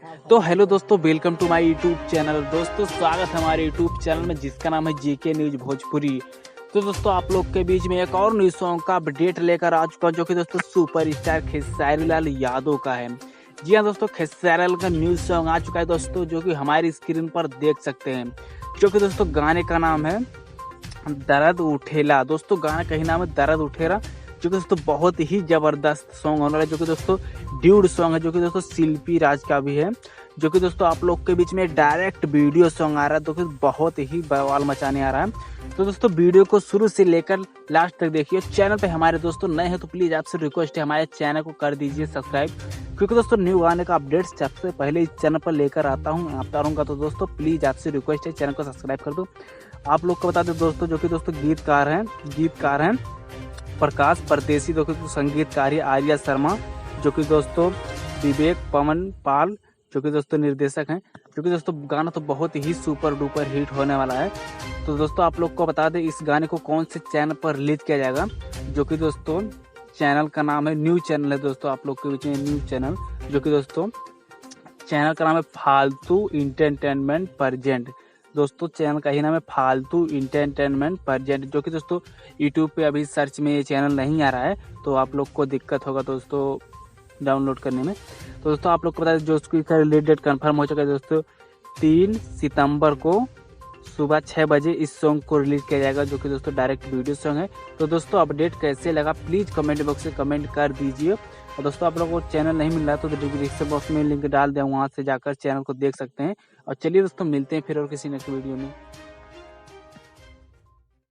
तो हेलो दोस्तों, welcome to my YouTube channel. दोस्तों स्वागत है हमारे यूट्यूब चैनल में जिसका नाम है जीके न्यूज भोजपुरी। तो दोस्तों आप लोग के बीच में एक और न्यूज सॉन्ग का अपडेट लेकर आ चुका जो कि दोस्तों सुपर स्टार खेसारी लाल यादव का है। जी हाँ दोस्तों, खेसारी लाल का न्यूज सॉन्ग आ चुका है दोस्तों, जो कि हमारी स्क्रीन पर देख सकते हैं। जो कि दोस्तों गाने का नाम है दर्द उठेला। दोस्तों गाना का ही नाम है दर्द उठेला, जो कि दोस्तों बहुत ही जबरदस्त सॉन्ग होने वाला है। जो कि दोस्तों ड्यूड सॉन्ग है, जो कि दोस्तों शिल्पी राज का भी है। जो कि दोस्तों आप लोग के बीच में डायरेक्ट वीडियो सॉन्ग आ रहा है, तो कि बहुत ही बवाल मचाने आ रहा है। तो दोस्तों वीडियो को शुरू से लेकर लास्ट तक देखिए। चैनल पे हमारे दोस्तों नए हैं तो प्लीज आपसे रिक्वेस्ट है, हमारे चैनल को कर दीजिए सब्सक्राइब, क्योंकि दोस्तों न्यू गाने का अपडेट सबसे पहले इस चैनल पर लेकर आता रहूँगा। तो दोस्तों प्लीज आपसे रिक्वेस्ट है, चैनल को सब्सक्राइब कर दो। आप लोग को बता दें दोस्तों, जो कि दोस्तों गीतकार हैं प्रकाश परदेसी, जो कि संगीतकार है आर्या शर्मा, जो कि दोस्तों विवेक पवन पाल, जो कि दोस्तों निर्देशक हैं। जो कि दोस्तों गाना तो बहुत ही सुपर डुपर हिट होने वाला है। तो दोस्तों आप लोग को बता दें इस गाने को कौन से चैनल पर रिलीज किया जाएगा। जो कि दोस्तों चैनल का नाम है, न्यू चैनल है दोस्तों आप लोग के बीच में न्यू चैनल। जो कि दोस्तों चैनल का नाम है फालतू इंटरटेनमेंट प्रेजेंट। दोस्तों चैनल का ही नाम है फालतू इंटरटेनमेंट प्रेजेंट। जो कि दोस्तों यूट्यूब पे अभी सर्च में ये चैनल नहीं आ रहा है, तो आप लोग को दिक्कत होगा दोस्तों डाउनलोड करने में। तो दोस्तों आप लोग को बता दें जो इसका रिलीज डेट कन्फर्म हो चुका है दोस्तों, 3 सितंबर को सुबह 6 बजे इस सॉन्ग को रिलीज किया जाएगा, जो कि दोस्तों डायरेक्ट वीडियो सॉन्ग है। तो दोस्तों अपडेट कैसे लगा प्लीज कमेंट बॉक्स में कमेंट कर दीजिए। और दोस्तों आप लोगों को चैनल नहीं मिल रहा है तो डिस्क्रिप्शन बॉक्स में लिंक डाल दें, वहां से जाकर चैनल को देख सकते हैं। और चलिए दोस्तों मिलते हैं फिर और किसी नेक्स्ट वीडियो में।